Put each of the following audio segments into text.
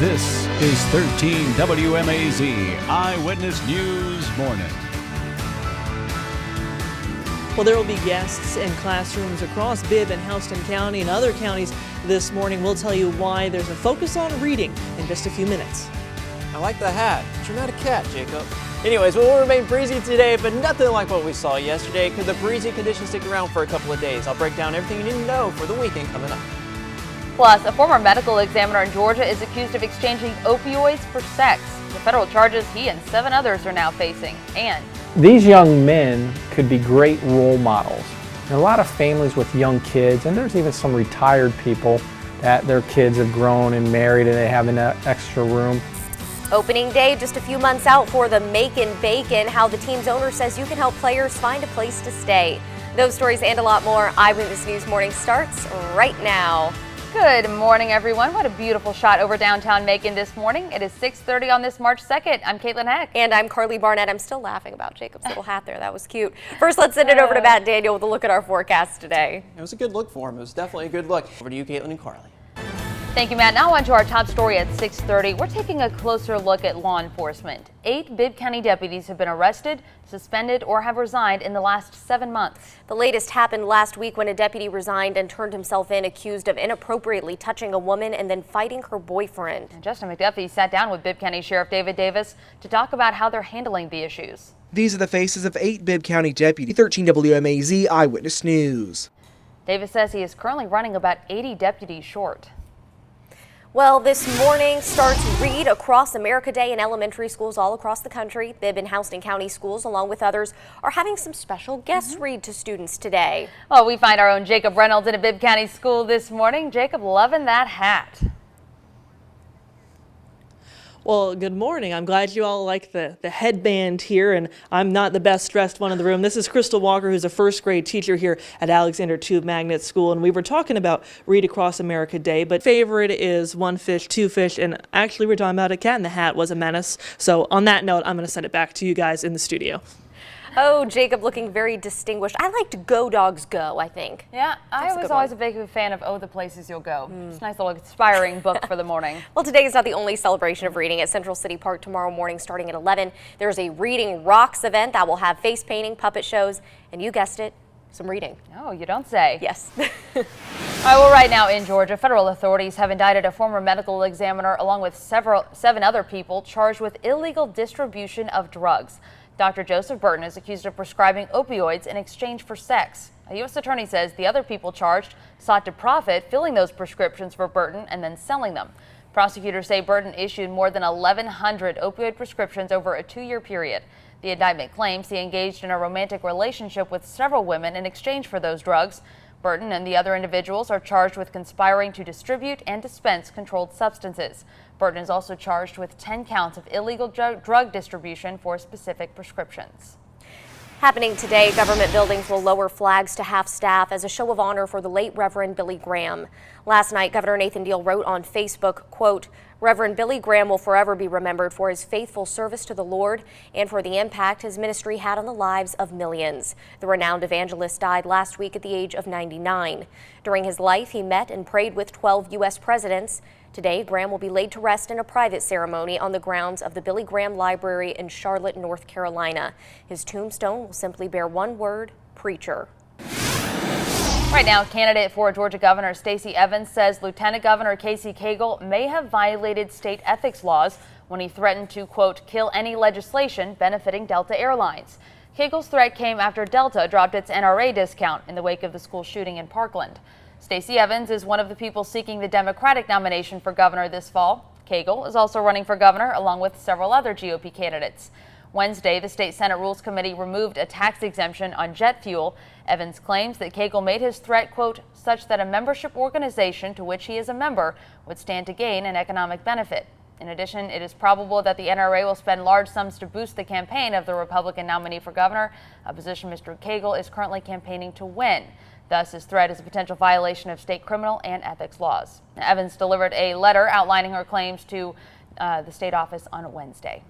This is 13 WMAZ Eyewitness News Morning. Well, there will be guests in classrooms across Bibb and Houston County and other counties this morning. We'll tell you why there's a focus on reading in just a few minutes. I like the hat, but you're not a cat, Jacob. Anyways, we'll remain breezy today, but nothing like what we saw yesterday. Could the breezy conditions stick around for a couple of days? I'll break down everything you need to know for the weekend coming up. Plus, a former medical examiner in Georgia is accused of exchanging opioids for sex. The federal charges he and 7 others are now facing. And these young men could be great role models. There are a lot of families with young kids, and there's even some retired people that their kids have grown and married and they have an extra room. Opening day just a few months out for the Macon Bacon, how the team's owner says you can help players find a place to stay. Those stories and a lot more. Eyewitness News Morning starts right now. Good morning, everyone. What a beautiful shot over downtown Macon this morning. It is 6:30 on this March 2nd. I'm Caitlin Heck. And I'm Carly Barnett. I'm still laughing about Jacob's little hat there. That was cute. First, let's send it over to Matt Daniel with a look at our forecast today. It was a good look for him. It was definitely a good look. Over to you, Caitlin and Carly. Thank you, Matt. Now on to our top story at 6:30. We're taking a closer look at law enforcement. 8 Bibb County deputies have been arrested, suspended, or have resigned in the last 7 months. The latest happened last week when a deputy resigned and turned himself in, accused of inappropriately touching a woman and then fighting her boyfriend. And Justin McDuffie sat down with Bibb County Sheriff David Davis to talk about how they're handling the issues. These are the faces of 8 Bibb County deputies. 13 WMAZ Eyewitness News. Davis says he is currently running about 80 deputies short. Well, this morning starts Read Across America Day in elementary schools all across the country. Bibb and Houston County schools, along with others, are having some special guests read to students today. Well, we find our own Jacob Reynolds in a Bibb County school this morning. Jacob, loving that hat. Well, good morning. I'm glad you all like the headband here, and I'm not the best dressed one in the room. This is Crystal Walker, who's a first grade teacher here at Alexander Tube Magnet School, and we were talking about Read Across America Day, but favorite is One Fish, Two Fish, and actually we're talking about A Cat in the Hat Was a Menace. So on that note, I'm going to send it back to you guys in the studio. Oh, Jacob looking very distinguished. I liked Go Dogs Go, I think. Yeah, I was always a big fan of Oh, the Places You'll Go. It's a nice little inspiring book for the morning. Well, today is not the only celebration of reading at Central City Park tomorrow morning starting at 11. There's a Reading Rocks event that will have face painting, puppet shows, and you guessed it, some reading. Oh, you don't say. Yes. All right, well, right now in Georgia, federal authorities have indicted a former medical examiner along with 7 other people charged with illegal distribution of drugs. Dr. Joseph Burton is accused of prescribing opioids in exchange for sex. A U.S. attorney says the other people charged sought to profit filling those prescriptions for Burton and then selling them. Prosecutors say Burton issued more than 1,100 opioid prescriptions over a 2-year period. The indictment claims he engaged in a romantic relationship with several women in exchange for those drugs. Burton and the other individuals are charged with conspiring to distribute and dispense controlled substances. Burton is also charged with 10 counts of illegal drug distribution for specific prescriptions. Happening today, government buildings will lower flags to half staff as a show of honor for the late Reverend Billy Graham. Last night, Governor Nathan Deal wrote on Facebook, quote, Reverend Billy Graham will forever be remembered for his faithful service to the Lord and for the impact his ministry had on the lives of millions. The renowned evangelist died last week at the age of 99. During his life, he met and prayed with 12 U.S. presidents. Today, Graham will be laid to rest in a private ceremony on the grounds of the Billy Graham Library in Charlotte, North Carolina. His tombstone will simply bear one word, preacher. Right now, candidate for Georgia Governor Stacey Evans says Lieutenant Governor Casey Cagle may have violated state ethics laws when he threatened to, quote, kill any legislation benefiting Delta Airlines. Cagle's threat came after Delta dropped its NRA discount in the wake of the school shooting in Parkland. Stacey Evans is one of the people seeking the Democratic nomination for governor this fall. Cagle is also running for governor along with several other GOP candidates. Wednesday, the State Senate Rules Committee removed a tax exemption on jet fuel. Evans claims that Cagle made his threat, quote, such that a membership organization to which he is a member would stand to gain an economic benefit. In addition, it is probable that the NRA will spend large sums to boost the campaign of the Republican nominee for governor, a position Mr. Cagle is currently campaigning to win. Thus, his threat is a potential violation of state criminal and ethics laws. Evans delivered a letter outlining her claims to the state office on Wednesday.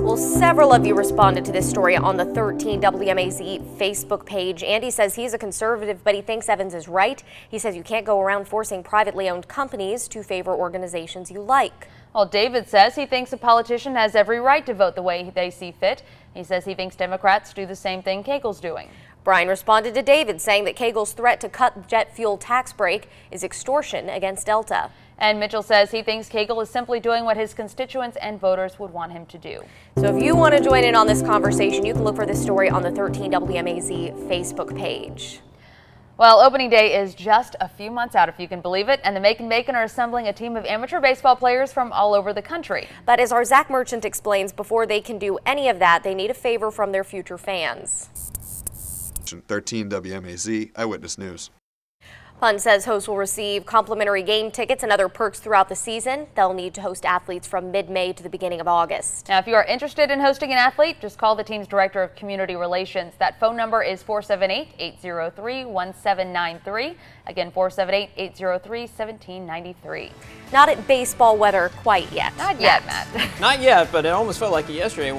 Well, several of you responded to this story on the 13 WMAZ Facebook page. Andy says he's a conservative, but he thinks Evans is right. He says you can't go around forcing privately owned companies to favor organizations you like. Well, David says he thinks a politician has every right to vote the way they see fit. He says he thinks Democrats do the same thing Cagle's doing. Brian responded to David, saying that Cagle's threat to cut jet fuel tax break is extortion against Delta. And Mitchell says he thinks Cagle is simply doing what his constituents and voters would want him to do. So if you want to join in on this conversation, you can look for this story on the 13 WMAZ Facebook page. Well, opening day is just a few months out, if you can believe it, and the Macon Bacon are assembling a team of amateur baseball players from all over the country. But as our Zach Merchant explains, before they can do any of that, they need a favor from their future fans. 13 WMAZ Eyewitness News. Pun says hosts will receive complimentary game tickets and other perks throughout the season. They'll need to host athletes from mid-May to the beginning of August. Now, if you are interested in hosting an athlete, just call the team's Director of Community Relations. That phone number is 478-803-1793. Again, 478-803-1793. Not at baseball weather quite yet. Not yet, Matt. Not yet, but it almost felt like it yesterday.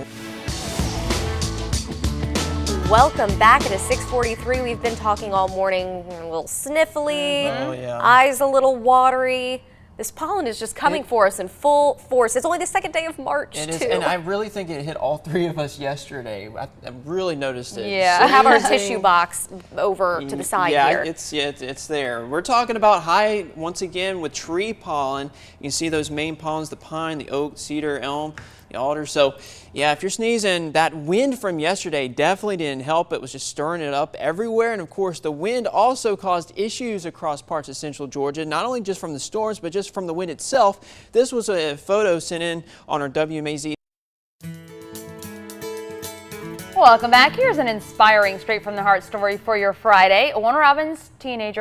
Welcome back. It is 6:43. We've been talking all morning, a little sniffly, eyes a little watery. This pollen is just coming for us in full force. It's only the second day of March, It is, too. and I really think it hit all three of us yesterday. I really noticed it. Yeah. I have our tissue box over to the side here. It's there. We're talking about high, once again, with tree pollen. You can see those main pollens, the pine, the oak, cedar, elm, the alder. So, yeah, if you're sneezing, that wind from yesterday definitely didn't help. It was just stirring it up everywhere. And, of course, the wind also caused issues across parts of central Georgia, not only just from the storms, but just from the wind itself. This was a photo sent in on our WMAZ. Welcome back. Here's an inspiring straight from the heart story for your Friday. Warner Robins teenage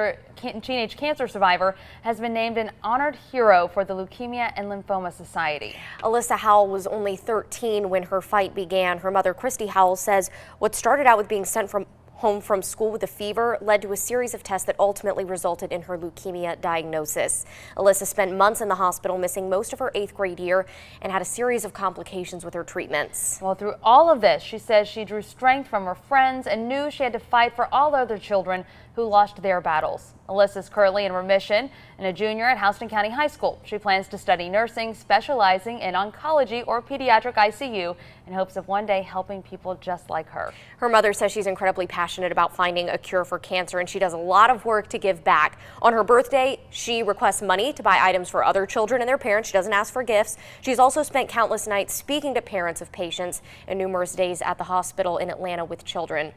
cancer survivor has been named an honored hero for the Leukemia and Lymphoma Society. Alyssa Howell was only 13 when her fight began. Her mother, Christy Howell, says what started out with being sent home from school with a fever led to a series of tests that ultimately resulted in her leukemia diagnosis. Alyssa spent months in the hospital, missing most of her 8th grade year, and had a series of complications with her treatments. Well, through all of this, she says she drew strength from her friends and knew she had to fight for all other children who lost their battles. Alyssa is currently in remission and a junior at Houston County High School. She plans to study nursing, specializing in oncology or pediatric ICU, in hopes of one day helping people just like her. Her mother says she's incredibly passionate about finding a cure for cancer, and she does a lot of work to give back. On her birthday, she requests money to buy items for other children and their parents. She doesn't ask for gifts. She's also spent countless nights speaking to parents of patients and numerous days at the hospital in Atlanta with children.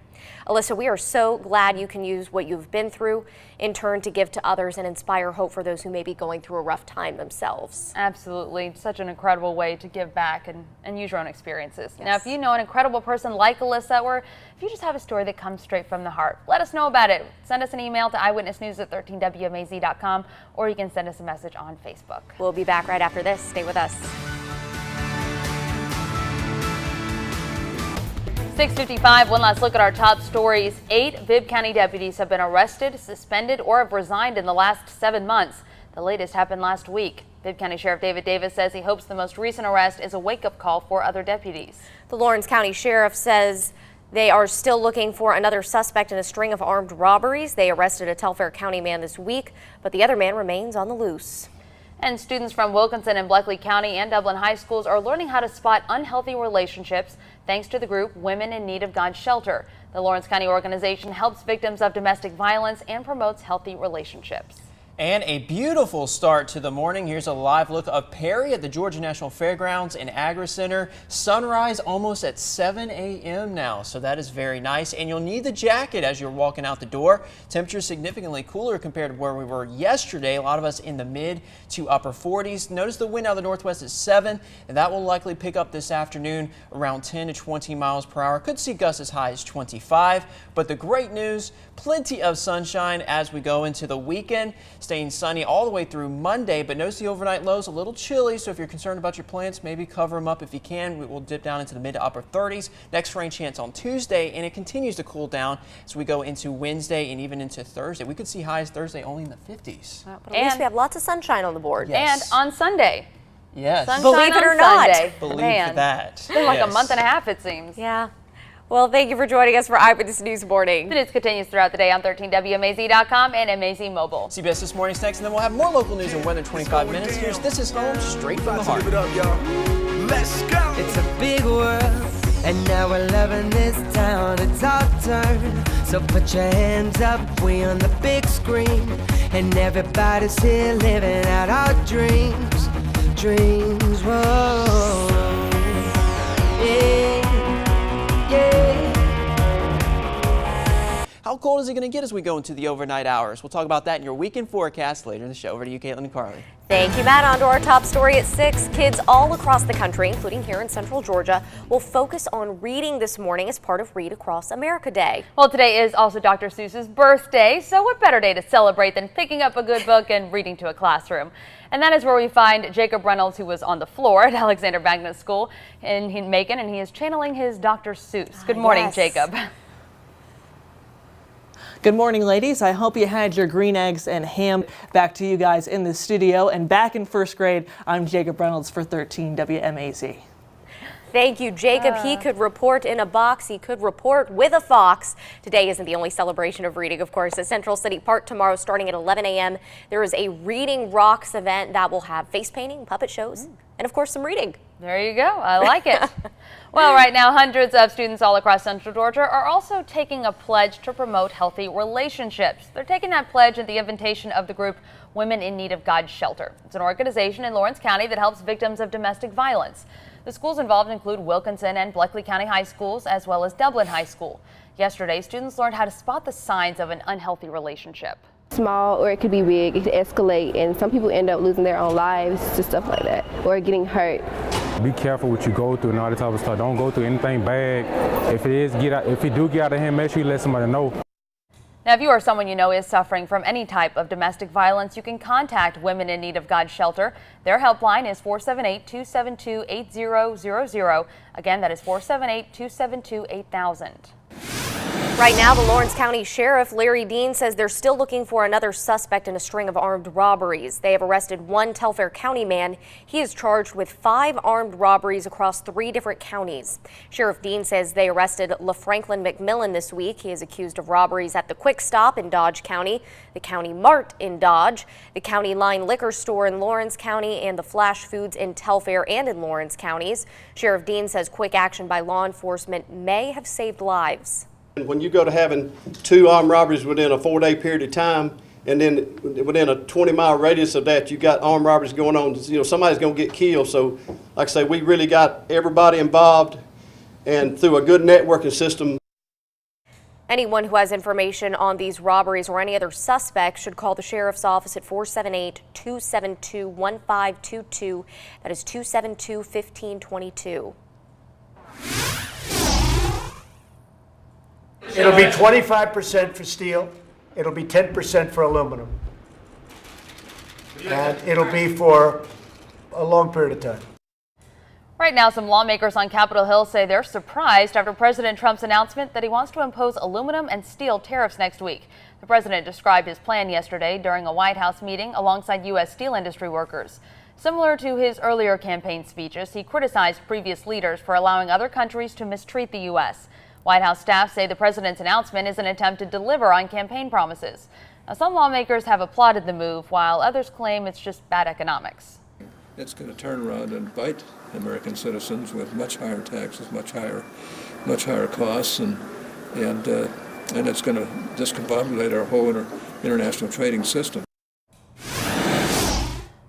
Alyssa, we are so glad you can use what you've been through in turn to give to others and inspire hope for those who may be going through a rough time themselves. Absolutely. Such an incredible way to give back and use your own experiences. Yes. Now, if you know an incredible person like Alyssa, or if you just have a story that comes straight from the heart, let us know about it. Send us an email to eyewitnessnews@13wmaz.com, or you can send us a message on Facebook. We'll be back right after this. Stay with us. 6:55, one last look at our top stories. 8 Bibb County deputies have been arrested, suspended, or have resigned in the last 7 months. The latest happened last week. Bibb County Sheriff David Davis says he hopes the most recent arrest is a wake-up call for other deputies. The Lawrence County Sheriff says they are still looking for another suspect in a string of armed robberies. They arrested a Telfair County man this week, but the other man remains on the loose. And students from Wilkinson and Bleckley County and Dublin high schools are learning how to spot unhealthy relationships thanks to the group Women in Need of God's Shelter. The Lawrence County organization helps victims of domestic violence and promotes healthy relationships. And a beautiful start to the morning. Here's a live look of Perry at the Georgia National Fairgrounds and Agri Center. Sunrise almost at 7 a.m. now, so that is very nice. And you'll need the jacket as you're walking out the door. Temperature significantly cooler compared to where we were yesterday. A lot of us in the mid to upper 40s. Notice the wind out of the northwest is 7, and that will likely pick up this afternoon around 10 to 20 miles per hour. Could see gusts as high as 25. But the great news, plenty of sunshine as we go into the weekend. Staying sunny all the way through Monday, but notice the overnight lows a little chilly, so if you're concerned about your plants, maybe cover them up if you can. We will dip down into the mid to upper 30s. Next rain chance on Tuesday, and it continues to cool down as we go into Wednesday and even into Thursday. We could see highs Thursday only in the 50s. But at least we have lots of sunshine on the board. Yes. And on Sunday, Yes. Sunshine Believe it on or not. Sunday. Believe Man, that. It's been like a Yes. month and a half, it seems. Yeah. Well, thank you for joining us for Eyewitness News Morning. The news continues throughout the day on 13WMAZ.com and MAZ Mobile. CBS This Morning's next, and then we'll have more local news and weather in 25 minutes. Here's This Is Home, straight from the heart. Let's go. It's a big world, and now we're loving this town. It's our turn, so put your hands up. We on the big screen, and everybody's here living out our dreams. Dreams, whoa, yeah. How cold is it going to get as we go into the overnight hours? We'll talk about that in your weekend forecast later in the show. Over to you, Caitlin and Carly. Thank you, Matt. On to our top story at 6. Kids all across the country, including here in Central Georgia, will focus on reading this morning as part of Read Across America Day. Well, today is also Dr. Seuss's birthday, so what better day to celebrate than picking up a good book and reading to a classroom? And that is where we find Jacob Reynolds, who was on the floor at Alexander Magnet School in Macon, and he is channeling his Dr. Seuss. Good morning, Yes. Jacob. Good morning, ladies. I hope you had your green eggs and ham. Back to you guys in the studio. And back in first grade, I'm Jacob Reynolds for 13 WMAZ. Thank you, Jacob. He could report in a box. He could report with a fox. Today isn't the only celebration of reading, of course. At Central City Park tomorrow, starting at 11 a.m., there is a Reading Rocks event that will have face painting, puppet shows, and, of course, some reading. There you go. I like it. Well, right now, hundreds of students all across Central Georgia are also taking a pledge to promote healthy relationships. They're taking that pledge at the invitation of the group Women in Need of God's Shelter. It's an organization in Lawrence County that helps victims of domestic violence. The schools involved include Wilkinson and Bleckley County High Schools, as well as Dublin High School. Yesterday, students learned how to spot the signs of an unhealthy relationship. Small, or it could be big, it could escalate, and some people end up losing their own lives to stuff like that, or getting hurt. Be careful what you go through and all that type of stuff. Don't go through anything bad. If you do get out of hand, make sure you let somebody know. Now, if you or someone you know is suffering from any type of domestic violence, you can contact Women in Need of God's Shelter. Their helpline is 478-272-8000. Again, that is 478-272-8000. Right now, the Lawrence County Sheriff Larry Dean says they're still looking for another suspect in a string of armed robberies. They have arrested one Telfair County man. He is charged with 5 armed robberies across 3 different counties. Sheriff Dean says they arrested LaFranklin McMillan this week. He is accused of robberies at the Quick Stop in Dodge County, the County Mart in Dodge, the County Line Liquor Store in Lawrence County, and the Flash Foods in Telfair and in Lawrence counties. Sheriff Dean says quick action by law enforcement may have saved lives. When you go to having 2 armed robberies within a 4-day period of time, and then within a 20-mile radius of that, you got armed robberies going on, somebody's going to get killed. So, like I say, we really got everybody involved, and through a good networking system. Anyone who has information on these robberies or any other suspects should call the Sheriff's Office at 478-272-1522. That is 272-1522. It'll be 25% for steel, it'll be 10% for aluminum, and it'll be for a long period of time. Right now, some lawmakers on Capitol Hill say they're surprised after President Trump's announcement that he wants to impose aluminum and steel tariffs next week. The president described his plan yesterday during a White House meeting alongside U.S. steel industry workers. Similar to his earlier campaign speeches, he criticized previous leaders for allowing other countries to mistreat the U.S. White House staff say the president's announcement is an attempt to deliver on campaign promises. Now, some lawmakers have applauded the move, while others claim it's just bad economics. It's going to turn around and bite American citizens with much higher taxes, much higher costs, and it's going to discombobulate our whole international trading system.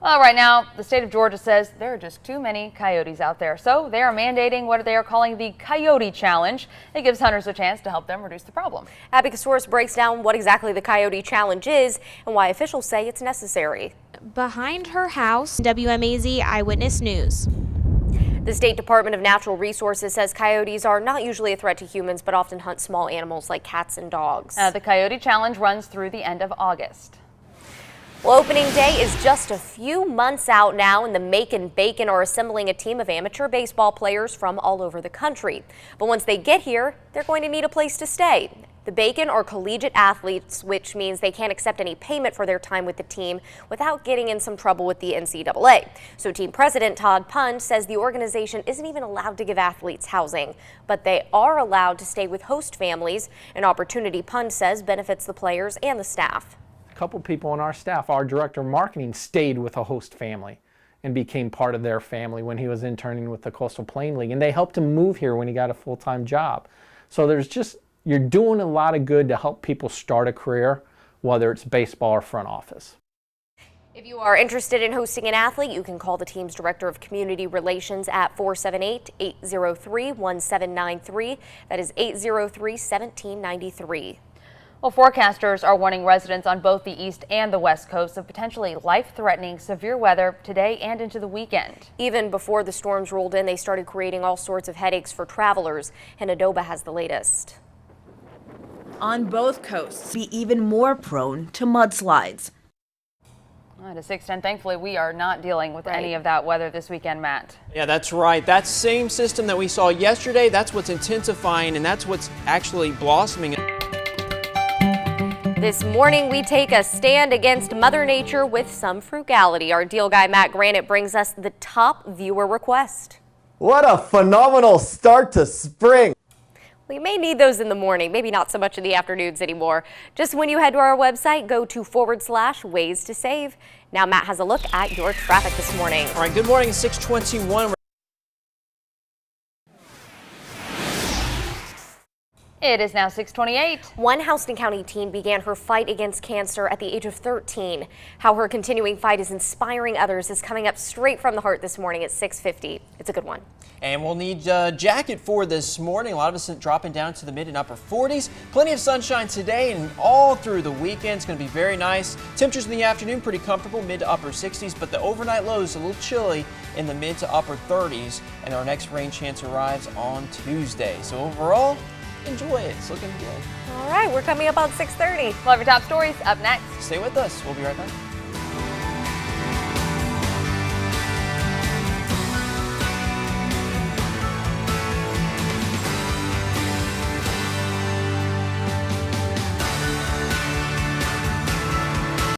Well, right now, the state of Georgia says there are just too many coyotes out there. So they are mandating what they are calling the Coyote Challenge. It gives hunters a chance to help them reduce the problem. Abby Kasoris breaks down what exactly the Coyote Challenge is and why officials say it's necessary. Behind her house, WMAZ Eyewitness News. The State Department of Natural Resources says coyotes are not usually a threat to humans, but often hunt small animals like cats and dogs. The Coyote Challenge runs through the end of August. Well, opening day is just a few months out now, and the Macon-Bacon are assembling a team of amateur baseball players from all over the country. But once they get here, they're going to need a place to stay. The Bacon are collegiate athletes, which means they can't accept any payment for their time with the team without getting in some trouble with the NCAA. So team president Todd Punch says the organization isn't even allowed to give athletes housing, but they are allowed to stay with host families, an opportunity Punch says benefits the players and the staff. A couple people on our staff, our director of marketing, stayed with a host family and became part of their family when he was interning with the Coastal Plain League, and they helped him move here when he got a full-time job. So you're doing a lot of good to help people start a career, whether it's baseball or front office. If you are interested in hosting an athlete, you can call the team's Director of Community Relations at 478-803-1793. That is 803-1793. Well, forecasters are warning residents on both the east and the west coast of potentially life-threatening severe weather today and into the weekend. Even before the storms rolled in, they started creating all sorts of headaches for travelers. And Adoba has the latest. On both coasts, be even more prone to mudslides. To 610, thankfully, we are not dealing with any of that weather this weekend, Matt. Yeah, that's right. That same system that we saw yesterday, that's what's intensifying, and that's what's actually blossoming. This morning, we take a stand against Mother Nature with some frugality. Our deal guy, Matt Granite, brings us the top viewer request. What a phenomenal start to spring. We may need those in the morning, maybe not so much in the afternoons anymore. Just when you head to our website, go to /ways to save. Now Matt has a look at your traffic this morning. All right, good morning, 621. It is now 6:28. One Houston County teen began her fight against cancer at the age of 13. How her continuing fight is inspiring others is coming up straight from the heart this morning at 6:50. It's a good one. And we'll need a jacket for this morning. A lot of us dropping down to the mid and upper 40s. Plenty of sunshine today and all through the weekend. It's going to be very nice. Temperatures in the afternoon pretty comfortable, mid to upper 60s, but the overnight low is a little chilly in the mid to upper 30s. And our next rain chance arrives on Tuesday. So overall, enjoy it. It's looking good. All right, we're coming up on 6:30. We'll have your top stories up next. Stay with us. We'll be right back.